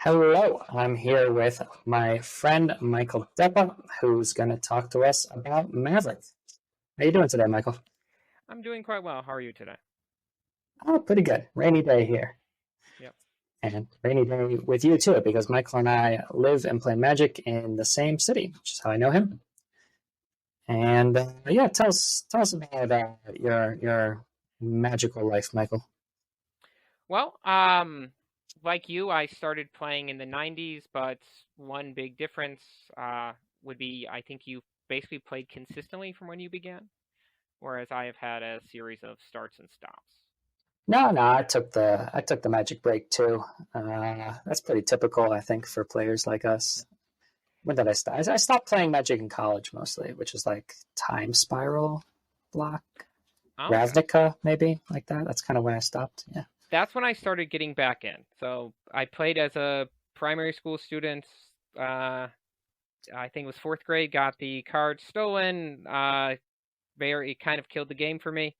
Hello, I'm here with my friend Michael Deppa, who's going to talk to us about Maverick. How you doing today, Michael? I'm doing quite well. How are you today? Oh, pretty good. Rainy day here, Yep. and rainy day with you too, because Michael and I live and play Magic in the same city, which is how I know him. And yeah, tell us about your magical life, Michael. Well, like you, I started playing in the 90s, but one big difference would be I think you basically played consistently from when you began, whereas I have had a series of starts and stops. No, I took the Magic break too. That's pretty typical, I think, for players like us. When did I stop? I stopped playing Magic in college mostly, which is like Time Spiral block, Okay. Ravnica, maybe like that. That's kind of when I stopped. Yeah. That's when I started getting back in. So I played as a primary school student. Uh, I think it was fourth grade, got the card stolen. It kind of killed the game for me.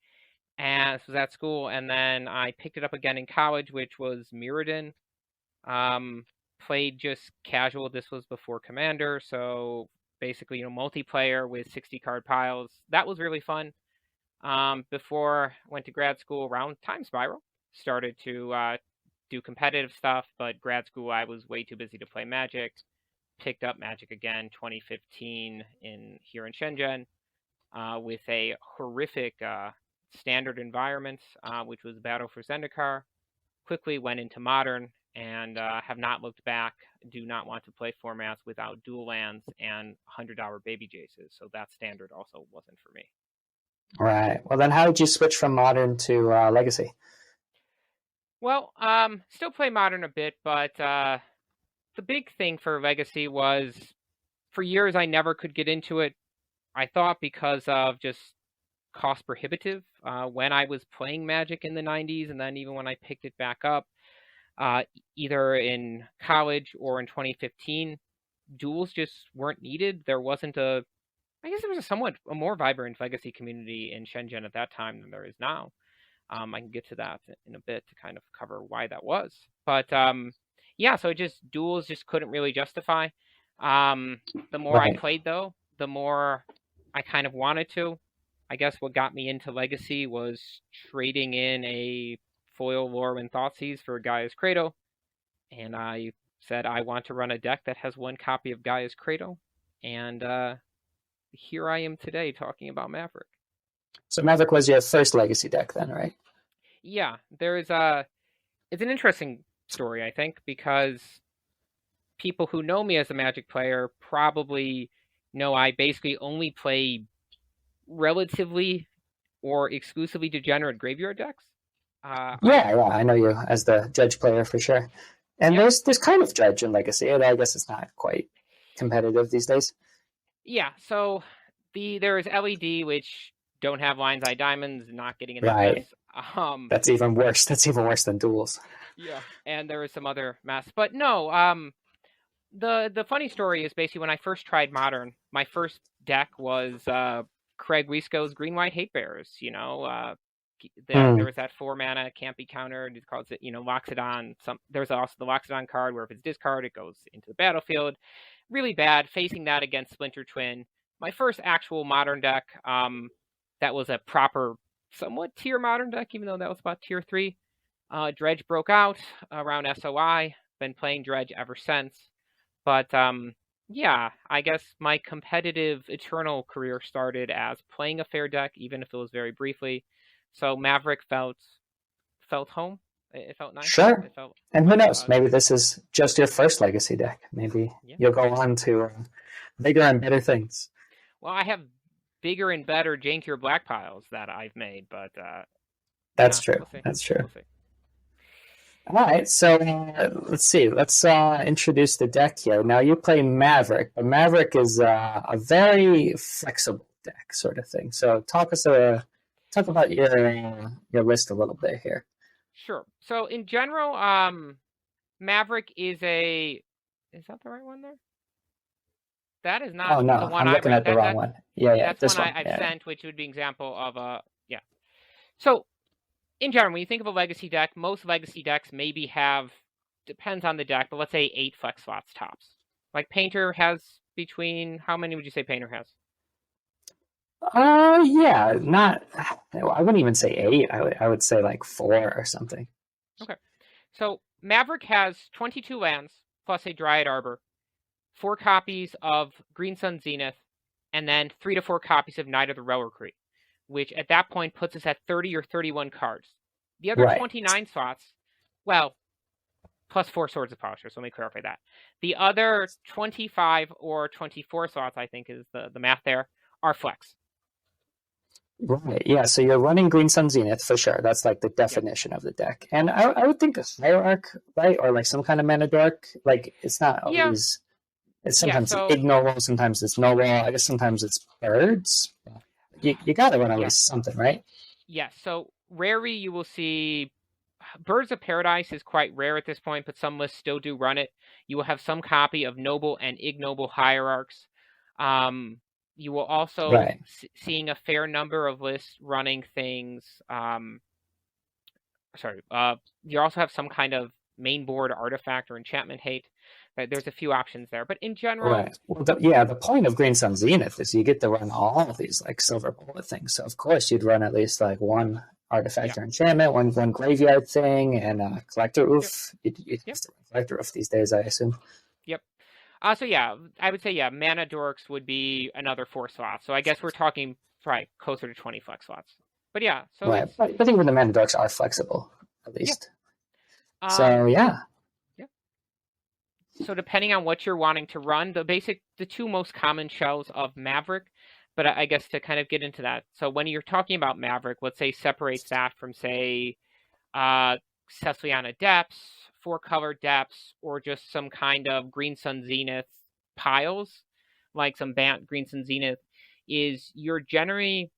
And this was at school, and then I picked it up again in college, which was Mirrodin. Um, Played just casual. This was before Commander, so basically, multiplayer with 60 card piles. That was really fun. Before I went to grad school around Time Spiral, started to do competitive stuff, but grad school I was way too busy to play Magic. Picked up Magic again 2015 in here in Shenzhen with a horrific standard environment, which was Battle for Zendikar. Quickly went into Modern and have not looked back. Do not want to play formats without dual lands and $100 baby jaces. So that standard also wasn't for me. Right. Well, then how did you switch from Modern to Legacy? Well, still play Modern a bit, but the big thing for Legacy was for years I never could get into it. I thought because of just cost prohibitive when I was playing Magic in the 90s, and then even when I picked it back up, uh, either in college or in 2015, duels just weren't needed. I guess there was a somewhat a more vibrant legacy community in Shenzhen at that time than there is now. I can get to that in a bit to kind of cover why that was. But yeah, so duels just couldn't really justify. Um, the more I Right. played, though, the more I kind of wanted to. I guess what got me into Legacy was trading in a foil Lorwyn Thoughtseize for Gaia's Credo, and I said I want to run a deck that has one copy of Gaia's Credo, and here I am today talking about Maverick. So Maverick was your first Legacy deck then, right? Yeah, there's a it's an interesting story, I think, because people who know me as a Magic player probably know I basically only play relatively or exclusively degenerate graveyard decks. I Yeah, yeah. I know you as the Judge player for sure. And Yep. there's kind of Judge in Legacy. I guess it's not quite competitive these days. Yeah, so there is LED, which don't have lion's eye diamonds, not getting in that mess. Right. Um, That's even worse. That's even worse than duels. yeah, and there is some other mess, but no. The funny story is basically when I first tried Modern, my first deck was Craig Wisco's Green White Hate Bearers. There Hmm. was that 4 mana can't be countered. It calls it, Loxodon. There's also the Loxodon card where if it's discarded, it goes into the battlefield. Really bad facing that against Splinter Twin. My first actual Modern deck, that was a proper, somewhat tier Modern deck, even though that was about tier 3. Dredge broke out around SOI. Been playing Dredge ever since. But yeah, I guess my competitive Eternal career started as playing a fair deck, even if it was very briefly. So Maverick felt home. It felt nice. Sure. It felt And who like knows? Maybe this is just your first Legacy deck. Maybe yeah. you'll go on to bigger and better things. Well, I have bigger and better jankier black piles that I've made, but That's yeah, true. we'll see. That's true. We'll see. All right, so let's see. Let's introduce the deck here. Now you play Maverick, but Maverick is a very flexible deck, sort of thing. So talk about your list a little bit here. Sure. So in general, Maverick is that the right one there? That is not Oh the no, one I'm I looking read. at the wrong one. Yeah, yeah, That's this one one. I've Yeah, sent, which would be an example of a yeah. So in general, when you think of a legacy deck, most legacy decks maybe have depends on the deck, but let's say 8 flex slots tops. Like Painter has between, how many would you say Painter has? Yeah, not. I wouldn't even say 8. I would say like 4 or something. Okay. So Maverick has 22 lands plus a Dryad Arbor, 4 copies of Green Sun Zenith, and then 3 to 4 copies of Knight of the Reliquary, which at that point puts us at 30 or 31 cards. The other Right. 29 slots, well, plus 4 Swords of Polisher, so let me clarify that. The other 25 or 24 slots, I think is the math there, are flex. Right. Yeah. So you're running Green Sun Zenith for sure. That's like the Yep. definition of the deck. And I would think a Hierarch, right? Or like some kind of mana dork. Like it's not Yeah. always. It's Yeah. sometimes So ignoble, sometimes it's noble. I guess sometimes it's birds. You got to run at yeah. least something, right? Yeah. So rarely you will see Birds of Paradise is quite rare at this point, but some lists still do run it. You will have some copy of noble and ignoble hierarchs. You will also Right. seeing a fair number of lists running things. You also have some kind of main board artifact or enchantment hate. There's a few options there, but in general, Right. Well, the point of Green Sun Zenith is you get to run all of these like silver bullet things. So of course you'd run at least like one artifact yeah, or enchantment, one graveyard thing, and collector yep, oof. You'd yep, have to run collector oof these days, I assume. yep. So yeah, I would say yeah, mana dorks would be another 4 slots. So I guess we're talking probably closer to 20 flex slots. But yeah, so Right. it's But even the mana dorks are flexible, at yeah. least. So yeah. Yeah. So depending on what you're wanting to run, the 2 most common shells of Maverick, but I guess to kind of get into that. So when you're talking about Maverick, let's say separates that from say Ceciliana Depths, 4-color Depths, or just some kind of Green Sun Zenith piles, like some Green Sun Zenith, is you're generally,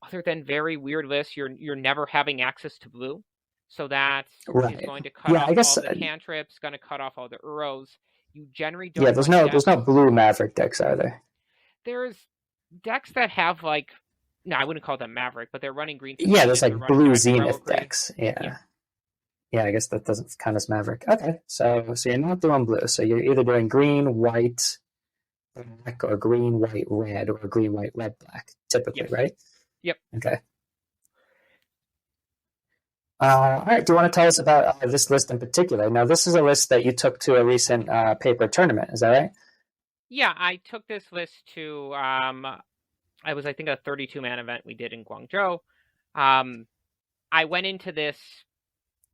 other than very weird lists, you're never having access to blue. So that is Right. going to cut Yeah, off I guess all the cantrips, going to cut off all the Uros. You generally yeah, don't run there's depths. no blue Maverick decks, are there? There's decks that have like, no, I wouldn't call them Maverick, but they're running Green Sun Yeah, there's Zenith, they're like running blue Knight of the Zenith Reliquary. decks. Yeah, Yeah. Yeah, I guess that doesn't count as Maverick. Okay. So you're not doing blue. So you're either doing green, white, black, or green, white, red, or green, white, red, black, typically, yes, right? yep. Okay. All right. Do you want to tell us about this list in particular? Now, this is a list that you took to a recent paper tournament. Is that right? Yeah, I took this list to, I was, I think, a 32-man event we did in Guangzhou. I went into this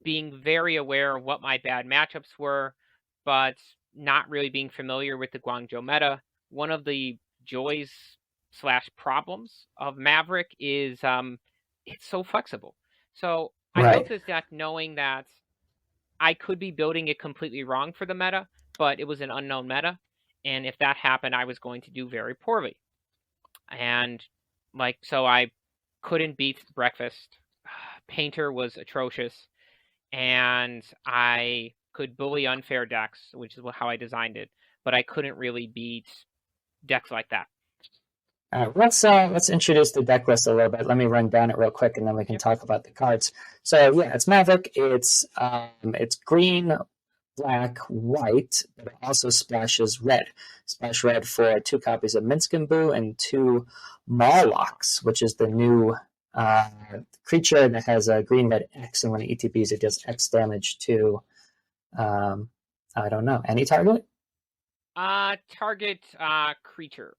being very aware of what my bad matchups were, but not really being familiar with the Guangzhou meta. One of the joys / problems of Maverick is it's so flexible. So I built Right. this deck knowing that I could be building it completely wrong for the meta, but it was an unknown meta. And if that happened, I was going to do very poorly. And so I couldn't beat Breakfast. Painter was atrocious. And I could bully unfair decks, which is how I designed it, but I couldn't really beat decks like that. All right, let's introduce the deck list a little bit. Let me run down it real quick, and then we can Yep. talk about the cards. So yeah, it's Maverick. It's green, black, white, but it also splashes red. Splash red for 2 copies of Minskin and 2 Mawlocks, which is the new creature that has a green red X, and when it ETBs, it does X damage to I don't know, any target. Target creature.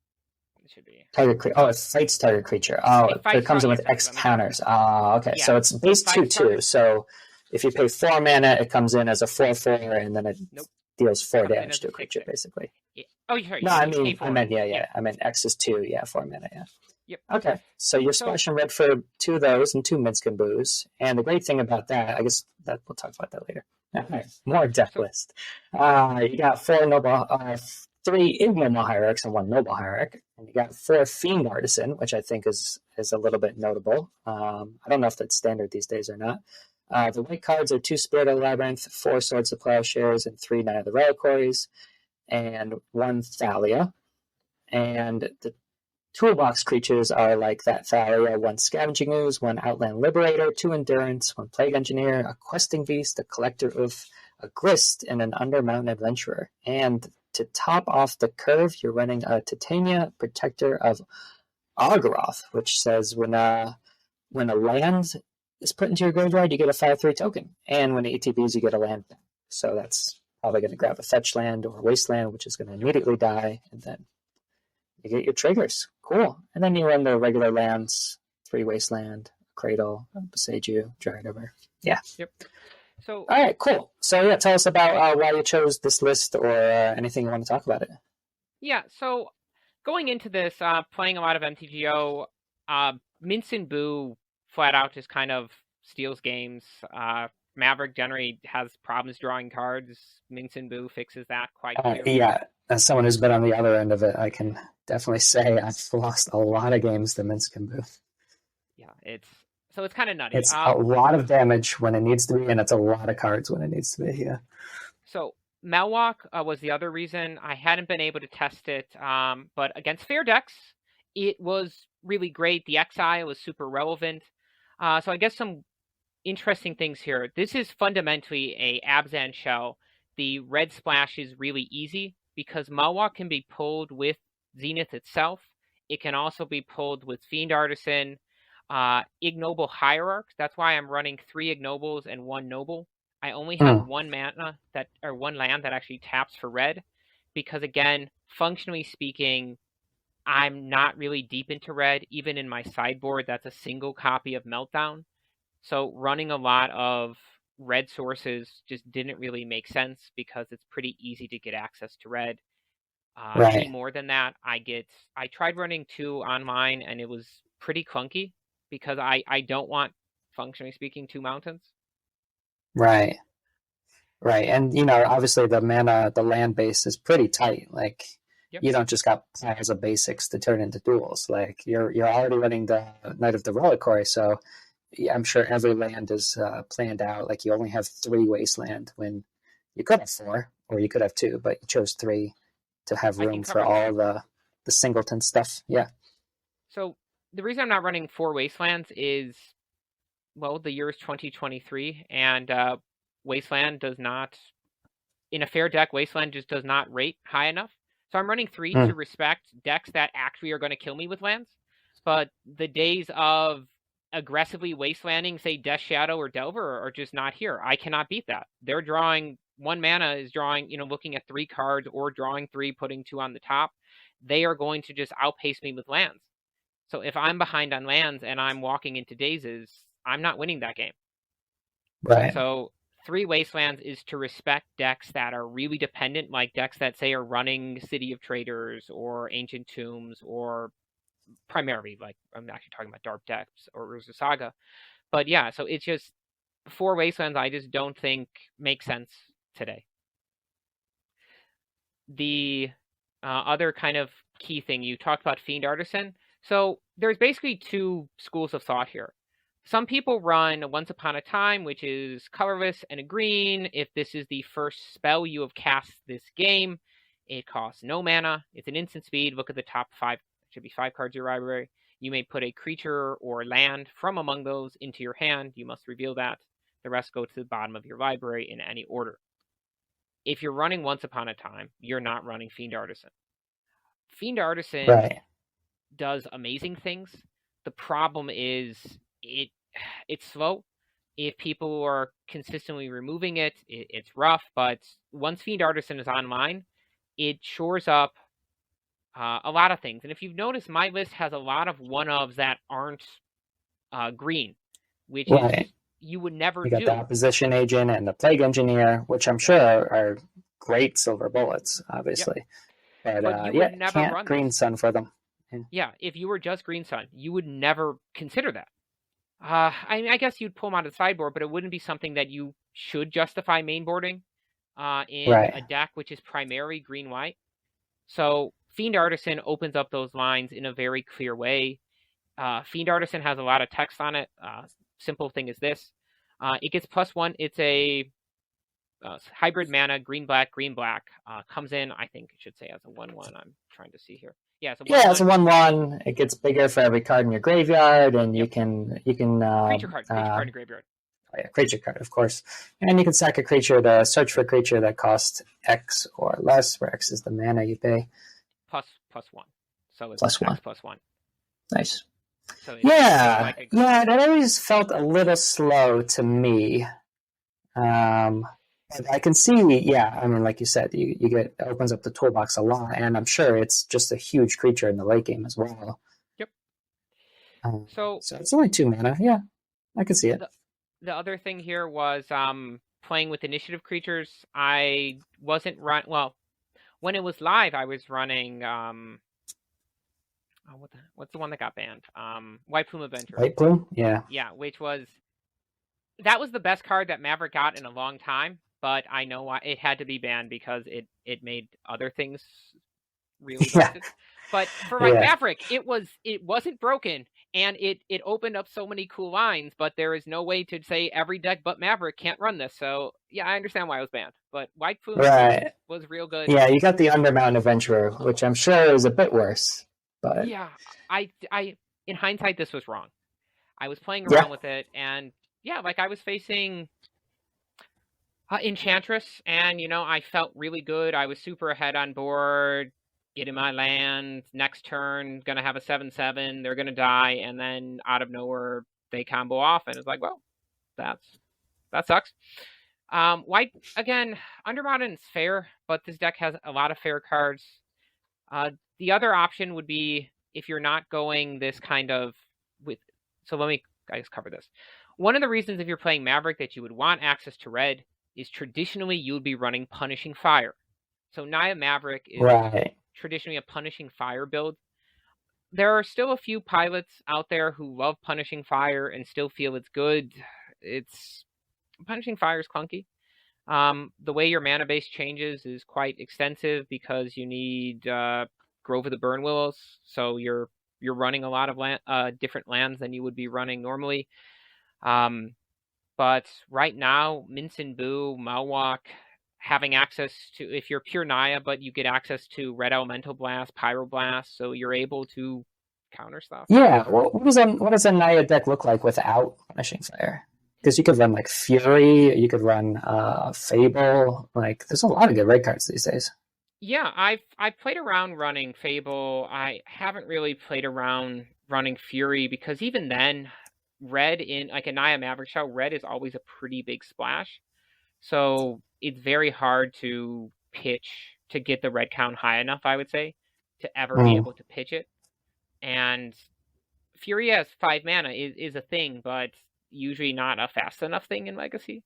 It should be Target creature. Oh, it fights target creature. Oh, it comes in with X counters. Oh, okay. Yeah. So it's base It fights 2/2. target. So if you pay 4 mana, it comes in as a 4/4, and then it Nope. deals 4 Comes in damage as to a a creature, 6/6. basically. Yeah. Oh, sorry. No, I meant yeah. Yeah. I meant X is 2. Yeah, 4 mana. Yeah. Yep. Okay. So you're So- splashing red for 2 of those and 2 Minskin Boos. And the great thing about that, I guess that we'll talk about that later. All right. More deck list. You got 4 noble. 3 ignoble hierarchs and 1 noble hierarch, and you got 4 fiend artisan, which I think is a little bit notable. I don't know if that's standard these days or not. The white cards are 2 Spirit of the Labyrinth, 4 Swords of Plowshares, and 3 Knight of the Reliquaries, and 1 Thalia. And the toolbox creatures are like that Thalia: 1 Scavenging Ooze, 1 Outland Liberator, 2 Endurance, 1 Plague Engineer, a Questing Beast, a Collector Oof, a Grist, and an Undermountain Adventurer. And to top off the curve, you're running a Titania, Protector of Oggroth, which says when a land is put into your graveyard, you get a 5/3 token, and when it ETBs, you get a land back. So that's probably going to grab a fetch land or a wasteland, which is going to immediately die, and then you get your triggers. Cool. And then you run the regular lands, 3 wasteland, Cradle, Boseiju, Dryad River. Yeah. Yep. So all right, cool. So yeah, tell us about why you chose this list or anything you want to talk about it. Yeah, so going into this, playing a lot of MTGO, Mince and Boo flat out just kind of steals games. Maverick generally has problems drawing cards. Mince and Boo fixes that quite clearly. Yeah, as someone who's been on the other end of it, I can definitely say I've lost a lot of games to Mince and Boo. Yeah, it's kind of nutty. It's a lot of damage when it needs to be, and it's a lot of cards when it needs to be, yeah. So Melwalk was the other reason. I hadn't been able to test it, but against fair decks, it was really great. The Xi was super relevant. So I guess some interesting things here. This is fundamentally a Abzan shell. The red splash is really easy because Melwalk can be pulled with Zenith itself. It can also be pulled with Fiend Artisan, Ignoble Hierarch. That's why I'm running 3 Ignobles and 1 Noble. I only have 1 mana or 1 land that actually taps for red, because again, functionally speaking, I'm not really deep into red. Even in my sideboard, that's a single copy of Meltdown. So running a lot of red sources just didn't really make sense because it's pretty easy to get access to red. Right. Any more than that, I tried running 2 on mine, and it was pretty clunky because I don't want, functionally speaking, 2 mountains. Right. Right. And, obviously the land base is pretty tight. Like, you don't just got piles of basics to turn into duels. Like, you're already running the Knight of the Reliquary, so I'm sure every land is planned out. Like, you only have 3 wasteland when you could have 4, or you could have 2, but you chose 3 to have room for all the singleton stuff. Yeah. So the reason I'm not running 4 wastelands is, well, the year is 2023, and Wasteland does not, in a fair deck, Wasteland just does not rate high enough. So I'm running 3 to respect decks that actually are going to kill me with lands. But the days of aggressively wastelanding, say, Death Shadow or Delver, are just not here. I cannot beat that. They're drawing 1 mana, is drawing, looking at 3 cards, or drawing 3, putting 2 on the top. They are going to just outpace me with lands. So if I'm behind on lands and I'm walking into dazes, I'm not winning that game. Right. So 3 wastelands is to respect decks that are really dependent, like decks that, say, are running City of Traders or Ancient Tombs, or primarily, like, I'm actually talking about Dark decks or Urza Saga. But yeah, so it's just 4 wastelands I just don't think make sense today. The other kind of key thing, you talked about Fiend Artisan. So there's basically 2 schools of thought here. Some people run Once Upon a Time, which is colorless and a green. If this is the first spell you have cast this game, it costs no mana. It's an instant speed. Look at the top 5. It should be 5 cards in your library. You may put a creature or land from among those into your hand. You must reveal that. The rest go to the bottom of your library in any order. If you're running Once Upon a Time, you're not running Fiend Artisan. Fiend Artisan does amazing things. The problem is it's slow. If people are consistently removing it, it's rough. But once Fiend Artisan is online, it shores up a lot of things. And if you've noticed, my list has a lot of one-ofs that aren't green, which is you would never do. You got the Opposition Agent and the Plague Engineer, which I'm sure are great silver bullets, obviously. Yep. But you would never run Green Sun for them. Yeah, if you were just Green Sun, you would never consider that. I guess you'd pull them out of the sideboard, but it wouldn't be something that you should justify mainboarding in a deck which is primarily green-white. So Fiend Artisan opens up those lines in a very clear way. Fiend Artisan has a lot of text on it. Simple thing is this. It gets +1. It's a hybrid mana, green-black, green-black. Comes in, I think it should say, as a 1/1. I'm trying to see here. Yeah, it's a 1/1. It gets bigger for every card in your graveyard, and you can creature card in your graveyard. play a creature card, of course. And you can sack a creature to search for a creature that costs X or less, where X is the mana you pay. Plus one. So it's Plus one. X plus one. Nice. So it's Yeah, like a, yeah, that always felt a little slow to me. But I can see, yeah, I mean, like you said, you get, it opens up the toolbox a lot, and I'm sure it's just a huge creature in the late game as well. yep. So So it's only 2 mana. Yeah, I can see it. the other thing here was playing with initiative creatures. I wasn't well, when it was live, I was running what's the one that got banned? White Plume Avenger. White Plume? Yeah. Yeah, that was the best card that Maverick got in a long time, but I know why it had to be banned because it made other things really busted. Yeah. But for my Maverick, it wasn't broken, and it opened up so many cool lines, but there is no way to say every deck but Maverick can't run this. So yeah, I understand why it was banned. But White Plume was real good. Yeah, you got the Undermountain Adventurer, which I'm sure is a bit worse. But yeah, I in hindsight, this was wrong. I was playing around with it, and yeah, like I was facing Enchantress, and I felt really good. I was super ahead on board, getting my land. Next turn, gonna have a 7/7. They're gonna die, and then out of nowhere they combo off, and it's like, well, that sucks. White again, Undermountain's fair, but this deck has a lot of fair cards. The other option would be if you're not going this kind of with. So let me, I just cover this. One of the reasons if you're playing Maverick that you would want access to red is traditionally you would be running Punishing Fire. So Naya Maverick is traditionally a Punishing Fire build. There are still a few pilots out there who love Punishing Fire and still feel it's good. Punishing Fire is clunky. The way your mana base changes is quite extensive because you need Grove of the Burn Willows, so you're running a lot of different lands than you would be running normally. But right now, Mincin Boo, Malwalk, having access to, if you're pure Naya, but you get access to Red Elemental Blast, Pyroblast, so you're able to counter stuff. Yeah, what does a Naya deck look like without Punishing Fire? Because you could run like Fury, you could run Fable. Like, there's a lot of good red cards these days. Yeah, I've played around running Fable. I haven't really played around running Fury because even then, red in like a Naya Maverick shell, red is always a pretty big splash. So it's very hard to pitch to get the red count high enough, I would say, to ever be able to pitch it. And Fury as 5 mana is a thing, but usually not a fast enough thing in Legacy.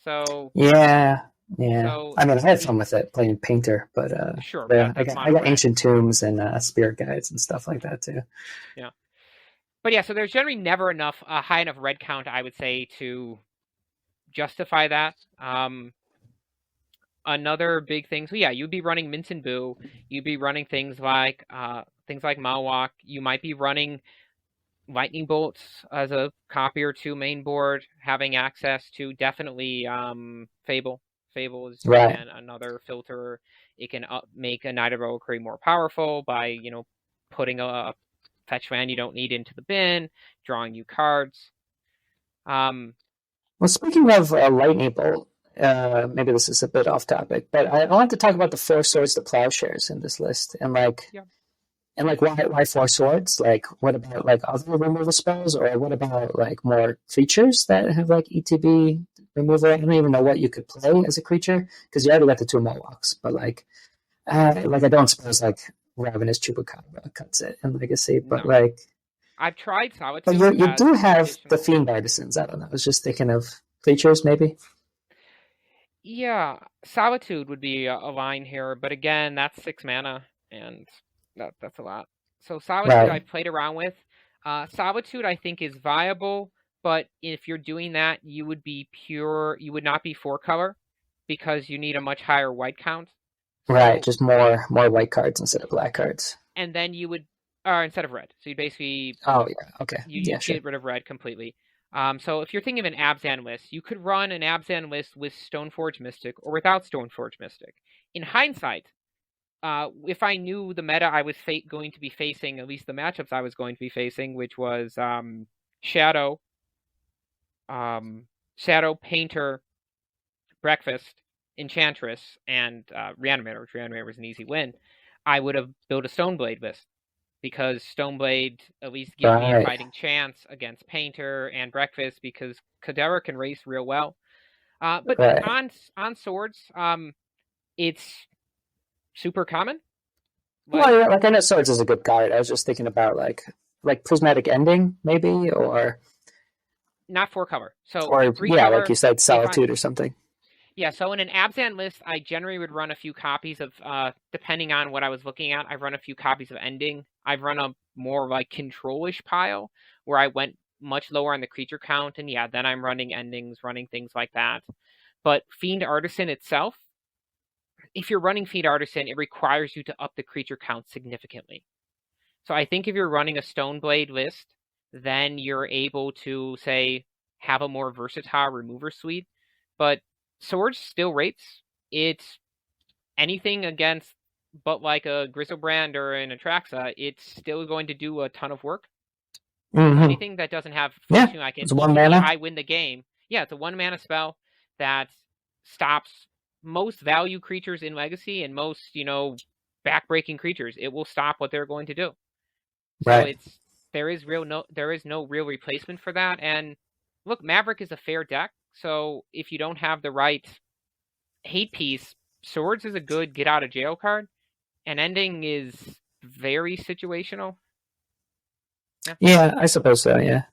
So yeah. So, I mean, I had fun with it playing Painter, but sure, yeah, I got Ancient Tombs and Spirit Guides and stuff like that too. Yeah, but yeah, so there's generally never enough high enough red count, I would say, to justify that. Another big thing, so yeah, you'd be running Mincin Boo, you'd be running things like Malwalk, you might be running Lightning Bolts as a copy or two main board, having access to definitely Fable. Fable is another filter. It can make a Knight of Reliquary more powerful by putting a fetch land you don't need into the bin, drawing you cards. Well, speaking of Lightning Bolt, maybe this is a bit off topic, but I want to talk about the 4 Swords to Plowshares in this list, and why 4 swords? Like, what about like other removal spells, or what about like more creatures that have like ETB removal? I don't even know what you could play as a creature because you already got the 2 Mohawks, but I don't suppose like Ravenous Chupacabra cuts it in Legacy, but I've tried Solitude. But you do have the Fiend Artisans. I don't know. I was just thinking of creatures, maybe. Yeah, Solitude would be a line here, but again, that's 6 mana, and that's a lot. So Solitude I've played around with. Solitude I think is viable, but if you're doing that, you would not be 4 color because you need a much higher white count. So, just more white cards instead of black cards. And then you would, instead of red. So you basically. Oh yeah, okay. You get rid of red completely. So if you're thinking of an Abzan list, you could run an Abzan list with Stoneforge Mystic or without Stoneforge Mystic. In hindsight, if I knew the meta I was going to be facing, at least the matchups I was going to be facing, which was Shadow, Shadow, Painter, Breakfast, Enchantress, and Reanimator, which Reanimator was an easy win, I would have built a Stoneblade list because Stoneblade at least gives me a Right. fighting chance against Painter and Breakfast because Kadera can race real well. But Right. on swords, it's super common. Well, Like yeah, like I know swords is a good card. I was just thinking about like prismatic ending maybe, not 4 cover. So or 3 yeah, like cover. you said, If I solitude or something. Yeah, so in an Abzan list, I generally would run a few copies of, depending on what I was looking at, I've run a few copies of Ending. I've run a more like control-ish pile where I went much lower on the creature count, and yeah, then I'm running endings, running things like that. But Fiend Artisan itself, if you're running Fiend Artisan, it requires you to up the creature count significantly. So I think if you're running a Stoneblade list, then you're able to, say, have a more versatile remover suite. But Swords still rates. It's anything against, but like a Griselbrand or an Atraxa, it's still going to do a ton of work. So Hmm. anything that doesn't have Yeah, functioning like an it's one ETB, mana. I win the game. Yeah, it's a 1 mana spell that stops most value creatures in Legacy and most, backbreaking creatures. It will stop what they're going to do. So Right. it's there is no real replacement for that. And look, Maverick is a fair deck. So if you don't have the right hate piece, Swords is a good get out of jail card, and Ending is very situational. Yeah, Yeah, I suppose so. Yeah.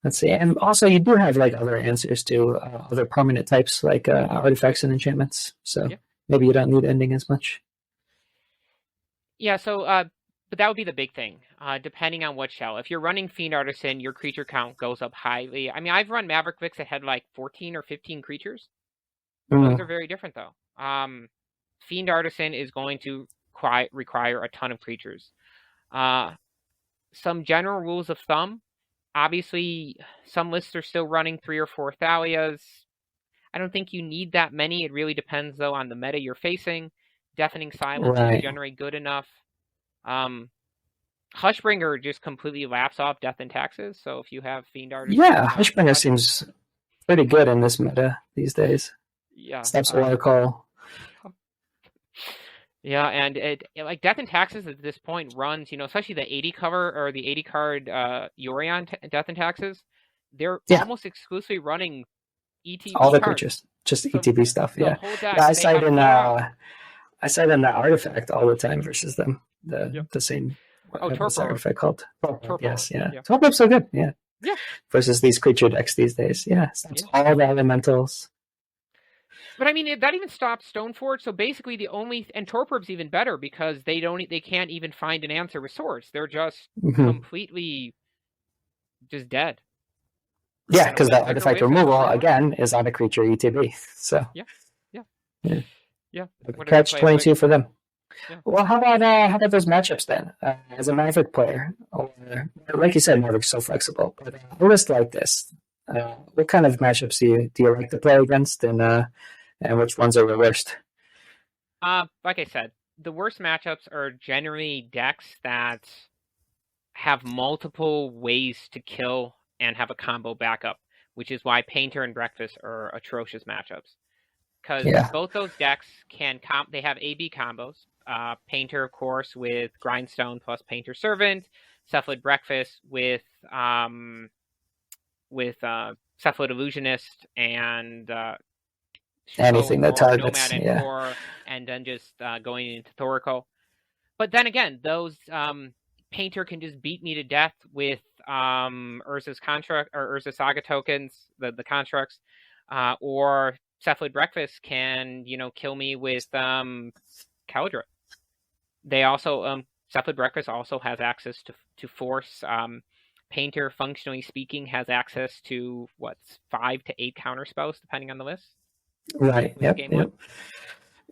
Let's see. And also, you do have like other answers to other permanent types like artifacts and enchantments. So yeah, maybe you don't need ending as much. yeah. So, but that would be the big thing. Depending on what shell. If you're running Fiend Artisan, your creature count goes up highly. I mean, I've run Maverick Vix that had like 14 or 15 creatures. Those Mm. are very different though. Fiend Artisan is going to require a ton of creatures. Uh, some general rules of thumb. Obviously, some lists are still running 3 or 4 Thalias. I don't think you need that many. It really depends, though, on the meta you're facing. Deafening Silence is Right. generally good enough. Um, Hushbringer just completely laps off Death and Taxes. So if you have Fiend Yeah, Artisan, Hushbringer seems pretty good in this meta these days. yeah, Steps Oracle. yeah, and like Death and Taxes at this point runs, especially the 80 cover or the 80 card Yorion Death and Taxes. They're Yeah, almost exclusively running all ETB the cards. creatures. Just So ETB stuff. the Yeah. whole Yeah, deck, they have 4 out. I cite in the artifact all the time versus them. Yeah. The same Oh, what's the Torpor. artifact called? Torpor. Torpor. Yes, yeah. Yeah. Torpor's so good, yeah. Yeah. Versus these creature decks these days. Yeah. Stops Yeah. all the elementals. But I mean, that even stops Stoneforge. So basically, and Torpor's even better because they can't even find an answer with swords. They're just Mm-hmm. completely just dead. Yeah, And a because that Windbreaker artifact Wisp is removal free to run. again is on a creature ETB. So Yeah. Yeah. yeah. Yeah. What did I Catch play? 22 for them. Yeah. Well, how about those matchups then? As a Maverick player, or like you said, Maverick's so flexible. But a list like this, what kind of matchups do you like to play against, and which ones are the worst? Like I said, the worst matchups are generally decks that have multiple ways to kill and have a combo backup, which is why Painter and Breakfast are atrocious matchups. Because Yeah, both those decks they have AB combos. Painter, of course, with Grindstone plus Painter Servant. Cephalid Breakfast with Cephalid Illusionist and anything that or Nomad targets. and Yeah, Core, and then just going into Thorical. But then again, those Painter can just beat me to death with Urza's contract or Urza Saga tokens, the constructs, or Cephalid Breakfast can kill me with Caldra. They also Cephalid Breakfast also has access to force. Painter, functionally speaking, has access to 5 to 8 counter spells depending on the list. right. With Yep, game yep. one.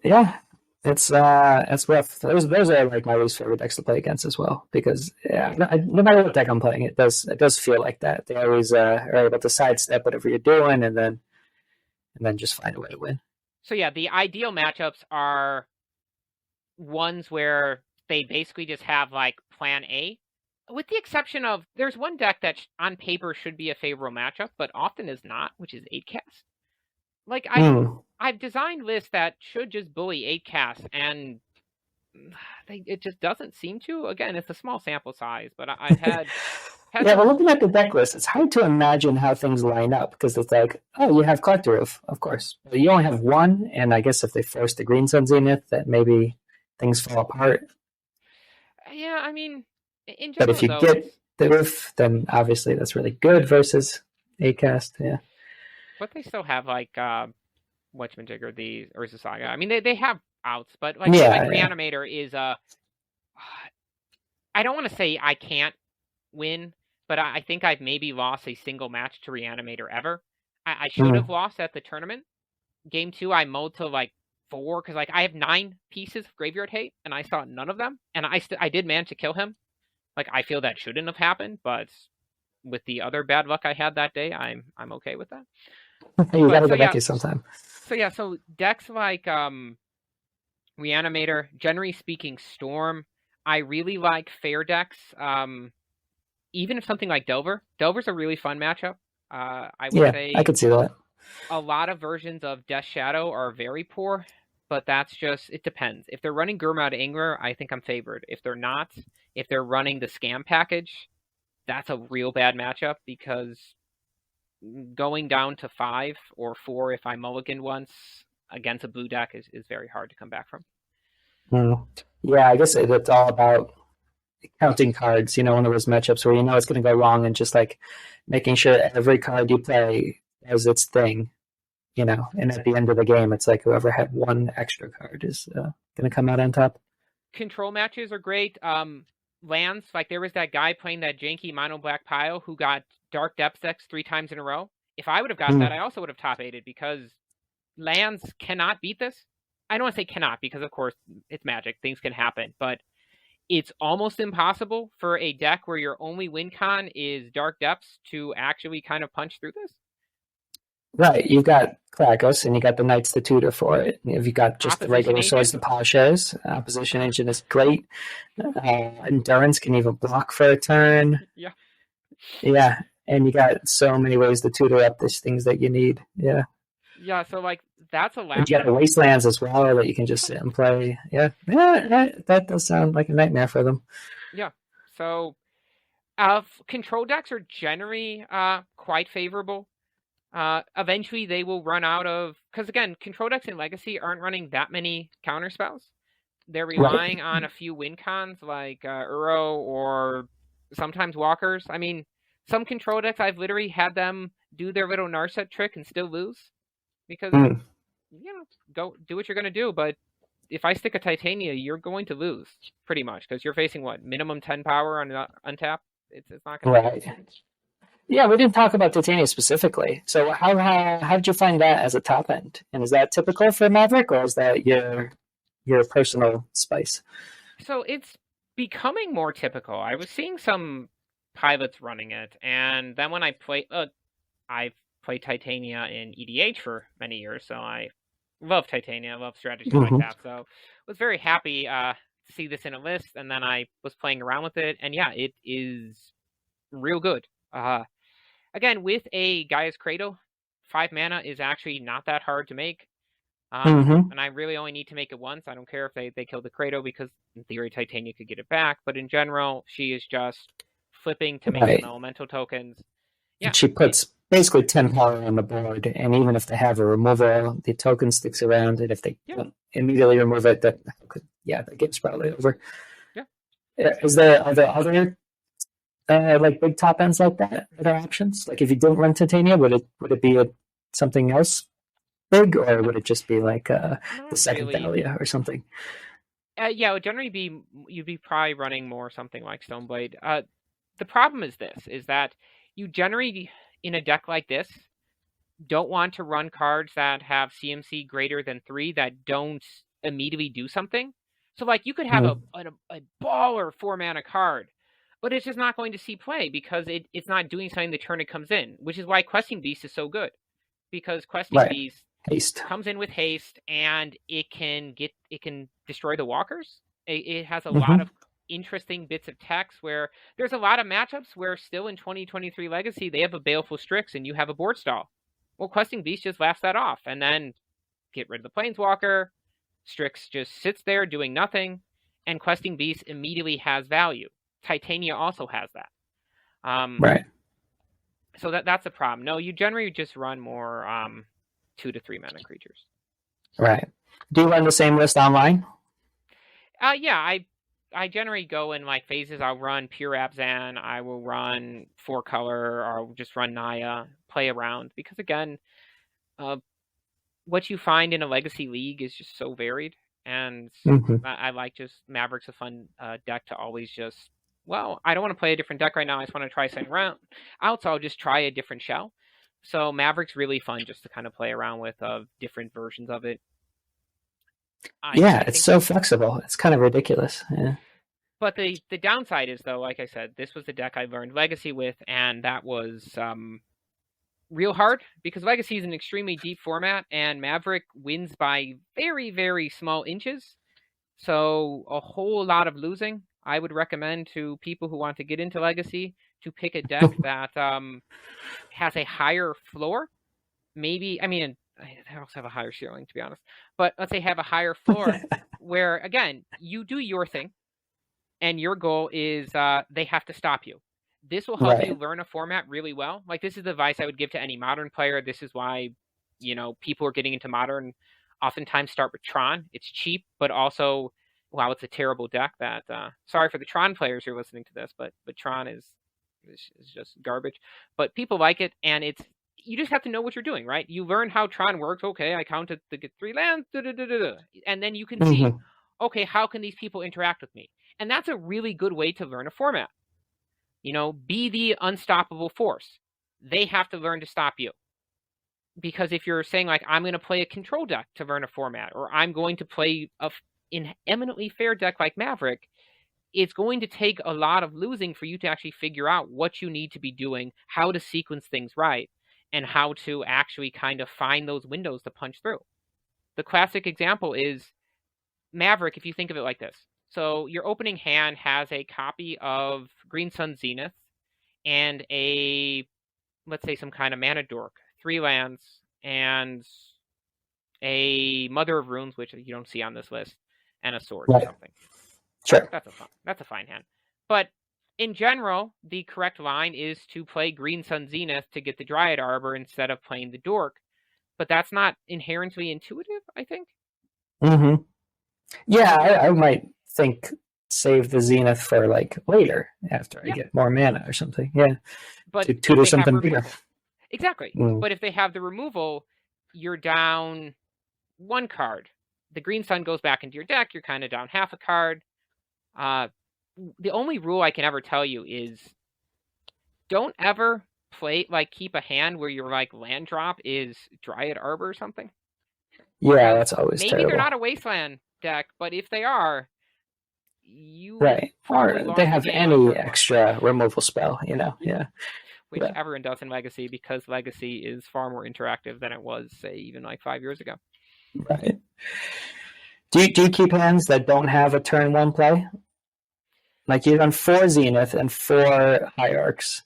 Yeah, it's rough. Those are like my least favorite decks to play against as well because yeah, no matter what deck I'm playing, it does feel like that. They always are able to sidestep whatever you're doing and then just find a way to win. So yeah, the ideal matchups are ones where they basically just have like plan A, with the exception of there's one deck that on paper should be a favorable matchup, but often is not, which is 8 cast. Like Hmm. I've designed lists that should just bully 8 casts, and it just doesn't seem to. Again, it's a small sample size, but I've had Yeah, but some. looking at the deck list, it's hard to imagine how things line up because it's like, oh, you have Collector Roof, of course. But you only have one, and I guess if they force the Green Sun Zenith, that maybe things fall apart. Yeah, I mean, in But if general you though, get it's the roof, then obviously that's really good versus Acast. Yeah. but they still have like whatchamajigger, the Urza Saga. I mean, they have outs, but like say like Yeah, yeah. Reanimator is I don't want to say I can't win, but I think I've maybe lost a single match to Reanimator ever. I should have Mm. lost at the tournament. Game two, I mowed to like 4 because like I have 9 pieces of Graveyard Hate and I saw none of them, and I did manage to kill him. Like I feel that shouldn't have happened, but with the other bad luck I had that day, I'm okay with that. You got But to go back to sometime. so decks like Reanimator, generally speaking, Storm. I really like fair decks. Even if something like Delver's a really fun matchup. I would Yeah, I say could see that. a lot of versions of Death Shadow are very poor, but that's just it depends. If they're running Gurmod Angler, I think I'm favored. If they're not, if they're running the scam package, that's a real bad matchup because going down to 5 or 4 if I mulligan once against a blue deck is very hard to come back from. Mm. Yeah, I guess it's all about counting cards, one of those matchups where you know it's going to go wrong and just like making sure every card you play does its thing. And at the end of the game, it's like whoever had one extra card is going to come out on top. Control matches are great. Lands, like there was that guy playing that janky mono black pile who got Dark Depths X 3 times in a row. If I would have got that, Mm. I also would have top aided because lands cannot beat this. I don't want to say cannot because, of course, it's Magic. Things can happen. But it's almost impossible for a deck where your only win con is Dark Depths to actually kind of punch through this. Right, you've got Krakos and you got the Knights to tutor for it. If you got just the Opposition regular swords, Agent? the plowshares, opposition agent is great. Endurance can even block for a turn. Yeah. Yeah, and you got so many ways to tutor up these things that you need. Yeah, Yeah, so like that's a and you got lapper. the wastelands as well that you can just sit and play. Yeah, yeah, that does sound like a nightmare for them. Yeah. So control decks are generally quite favorable. Eventually they will run out of because again, control decks in Legacy aren't running that many counter spells. They're Right. relying on a few win cons like Uro or sometimes Walkers. I mean, some control decks I've literally had them do their little Narset trick and still lose because Mm. go do what you're gonna do. But if I stick a Titania, you're going to lose pretty much because you're facing what minimum 10 power on untap. It's not gonna be good. Right. Yeah, we didn't talk about Titania specifically. So how did you find that as a top end? And is that typical for Maverick, or is that your personal spice? So it's becoming more typical. I was seeing some pilots running it, and then when I've played Titania in EDH for many years, so I love Titania, I love strategies like Hmm. that. So I was very happy to see this in a list, and then I was playing around with it, and yeah, it is real good. Again, with a Gaia's Cradle, 5 mana is actually not that hard to make. Hmm. And I really only need to make it once. I don't care if they kill the Credo because in theory Titania could get it back, but in general, she is just flipping to make some Right. elemental tokens. Yeah, And she puts basically 10 power on the board, and even if they have a removal, the token sticks around, and if they yeah, don't immediately remove it, yeah, the game's probably over. yeah. Are there other like big top ends like that are options? Like if you didn't run Titania, would it be something else big, or No, would it just be like the not second really. Thalia or something? Yeah, it would generally be you'd be probably running more something like Stoneblade. The problem is this: is that you generally in a deck like this don't want to run cards that have CMC greater than 3 that don't immediately do something. So like you could have Mm. a baller 4 mana card, but it's just not going to see play because it's not doing something the turn it comes in, which is why Questing Beast is so good. Because Questing Right. Beast Haste. comes in with haste and it can destroy the walkers. It has a lot Hmm. of interesting bits of text where there's a lot of matchups where still in 2023 Legacy they have a Baleful Strix and you have a board stall. Well, Questing Beast just laughs that off and then get rid of the Planeswalker. Strix just sits there doing nothing, and Questing Beast immediately has value. Titania also has that. Right. So that's a problem. No, you generally just run more 2 to 3 mana creatures. Right. Do you run the same list online? Yeah, I generally go in like phases. I'll run pure Abzan. I will run 4-color, or I'll just run Naya, play around. Because again, what you find in a Legacy League is just so varied. And I like just Maverick's a fun deck to always just, well, I don't want to play a different deck right now. I just want to try something around out, so I'll just try a different shell. So Maverick's really fun just to kind of play around with different versions of it. It's so flexible. It's kind of ridiculous. Yeah. But the downside is, though, like I said, this was the deck I learned Legacy with, and that was real hard because Legacy is an extremely deep format, and Maverick wins by very, very small inches. So a whole lot of losing. I would recommend to people who want to get into Legacy to pick a deck that has a higher floor. Maybe, I mean, they also have a higher ceiling, to be honest. But let's say have a higher floor where, again, you do your thing, and your goal is they have to stop you. This will help you learn a format really well. Like, this is the advice I would give to any Modern player. This is why, people are getting into Modern oftentimes start with Tron. It's cheap, but also, wow, it's a terrible deck that, sorry for the Tron players who are listening to this, but Tron is just garbage. But people like it, and you just have to know what you're doing, right? You learn how Tron works. Okay, I counted to get 3 lands, and then you can see, okay, how can these people interact with me? And that's a really good way to learn a format. Be the unstoppable force. They have to learn to stop you. Because if you're saying, like, I'm going to play a control deck to learn a format, or I'm going to play an eminently fair deck like Maverick, it's going to take a lot of losing for you to actually figure out what you need to be doing, how to sequence things right, and how to actually kind of find those windows to punch through. The classic example is Maverick, if you think of it like this. So your opening hand has a copy of Green Sun Zenith and let's say some kind of mana dork, 3 lands, and a Mother of Runes, which you don't see on this list, and a sword or something. Sure. That's a fine hand. But in general, the correct line is to play Green Sun Zenith to get the Dryad Arbor instead of playing the dork. But that's not inherently intuitive, I think. Yeah, I might think save the Zenith for like later after I get more mana or something. Yeah, but to tutor something bigger. Exactly. But if they have the removal, you're down 1 card. The Green Sun goes back into your deck. You're kind of down half a card. The only rule I can ever tell you is don't ever keep a hand where your land drop is Dryad Arbor or something. Yeah, that's always maybe terrible. They're not a Wasteland deck, but if they are, you or they have any extra removal spell, which everyone does in Legacy, because Legacy is far more interactive than it was, say, even like 5 years ago. Right. Do you keep hands that don't have a turn 1 play? Like, you run 4 Zenith and 4 Hierarchs.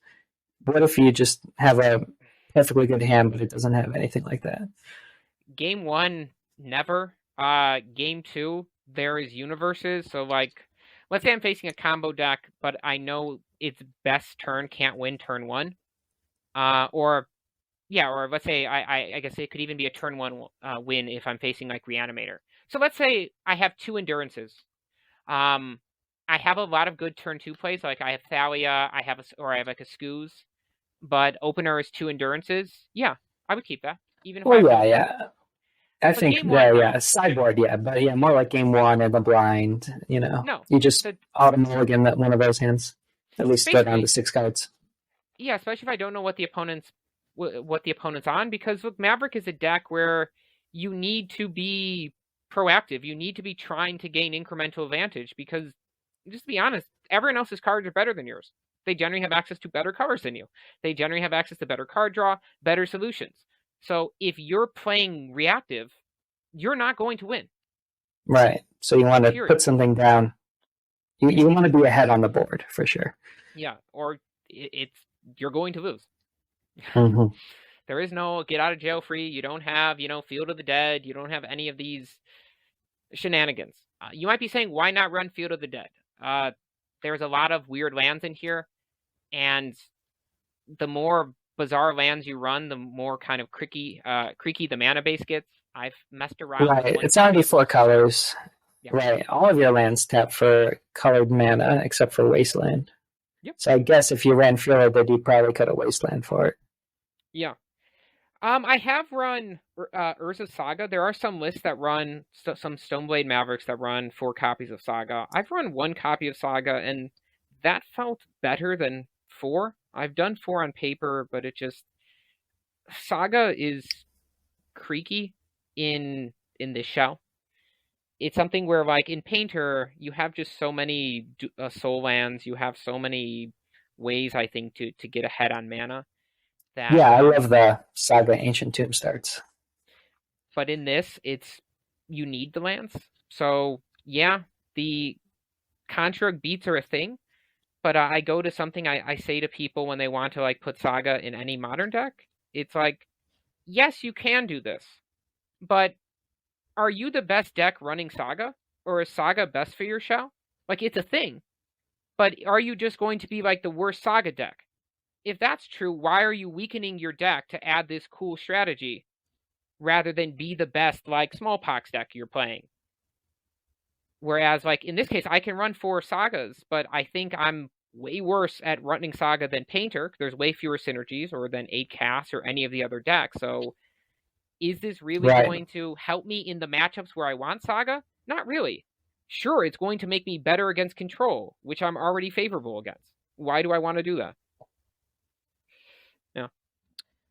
What if you just have a perfectly good hand, but it doesn't have anything like that? Game 1, never. Game 2, there is universes. So, like, let's say I'm facing a combo deck, but I know its best turn can't win turn 1. Or let's say I guess it could even be a turn 1 win if I'm facing like Reanimator. So let's say I have 2 Endurances. I have a lot of good turn 2 plays, like I have Thalia, I have like a Skooz, but opener is 2 Endurances. Yeah, I would keep that. Even if I think sideboard, but more like game 1 in the blind. No, you just auto mulligan that one of those hands. At least go down to 6 cards. Yeah, especially if I don't know what the opponent's on, because look, Maverick is a deck where you need to be proactive. You need to be trying to gain incremental advantage, because just to be honest, everyone else's cards are better than yours. They generally have access to better colors than you. They generally have access to better card draw, better solutions. So if you're playing reactive, you're not going to win. Right. So you want to put something down. You want to be ahead on the board for sure. Yeah, or it's you're going to lose. Mm-hmm. There is no get out of jail free. You don't have, Field of the Dead. You don't have any of these shenanigans. You might be saying, why not run Field of the Dead? There's a lot of weird lands in here, and the more bizarre lands you run, the more kind of creaky the mana base gets. I've messed around with Right. one It's copy already of 4 colors. Yeah. Right. All of your lands tap for colored mana except for Wasteland. Yep. So I guess if you ran Field of the Dead, you probably could have Wasteland for it. Yeah. I have run Urza Saga. There are some lists that run some Stoneblade Mavericks that run 4 copies of Saga. I've run 1 copy of Saga, and that felt better than 4. I've done 4 on paper, but Saga is creaky in the shell. It's something where, like in Painter, you have just so many soul lands. You have so many ways, I think, to get ahead on mana. Yeah, I love the Saga Ancient Tomb starts. But in this, you need the lands. So yeah, the construct beats are a thing. But I go to something I say to people when they want to like put Saga in any modern deck. It's like, yes, you can do this, but are you the best deck running Saga, or is Saga best for your shell? Like, it's a thing, but are you just going to be like the worst Saga deck? If that's true, why are you weakening your deck to add this cool strategy rather than be the best, like, Smallpox deck you're playing? Whereas, like, in this case, I can run 4 Sagas, but I think I'm way worse at running Saga than Painter. There's way fewer synergies, or than 8 casts, or any of the other decks. So is this really going to help me in the matchups where I want Saga? Not really. Sure, it's going to make me better against Control, which I'm already favorable against. Why do I want to do that?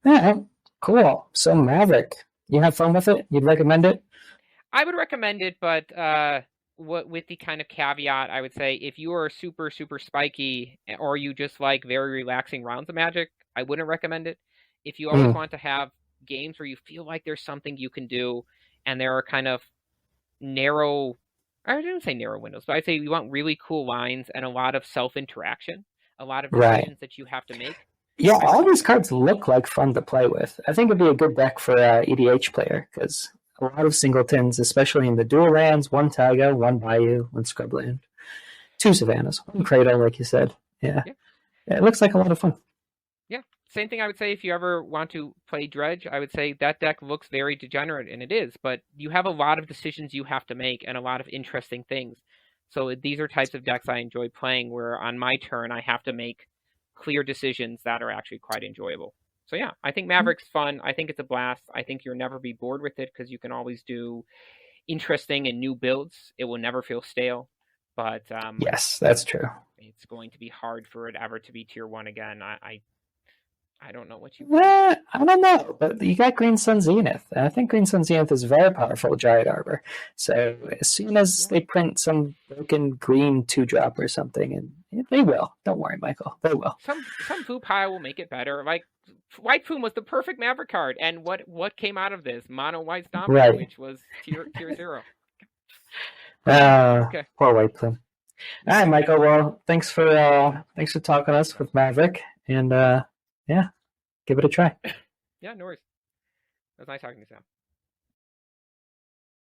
Yeah, cool. So Maverick, you have fun with it? You'd recommend it? I would recommend it, but with the kind of caveat, I would say if you are super, super spiky, or you just like very relaxing rounds of Magic, I wouldn't recommend it. If you always want to have games where you feel like there's something you can do, and there are kind of narrow, I didn't say narrow windows, but I'd say you want really cool lines and a lot of self-interaction, a lot of decisions that you have to make. Yeah, all these cards look like fun to play with. I think it'd be a good deck for an EDH player, because a lot of singletons, especially in the dual lands, 1 Taiga, 1 Bayou, 1 Scrubland, 2 Savannas, 1 Cradle, like you said. Yeah. It looks like a lot of fun. Yeah. Same thing I would say if you ever want to play Dredge. I would say that deck looks very degenerate, and it is, but you have a lot of decisions you have to make and a lot of interesting things. So these are types of decks I enjoy playing, where on my turn I have to make clear decisions that are actually quite enjoyable. So yeah, I think Maverick's fun. I think it's a blast. I think you'll never be bored with it, because you can always do interesting and new builds. It will never feel stale. But yes, that's true. It's going to be hard for it ever to be tier 1 again. I don't know what you. I don't know, but you got Green Sun Zenith. I think Green Sun Zenith is very powerful Giant Arbor. So as soon as they print some broken green 2-drop or something, and they will. Don't worry, Michael. They will. Some Foo pile will make it better. Like White Plume was the perfect Maverick card, and what came out of this? Mono White Stomper, which was tier 0. Okay. Poor White Plume. All right, Michael. Well, thanks for talking to us with Maverick, and yeah, give it a try. Yeah, no worries. It was nice talking to you, Sam.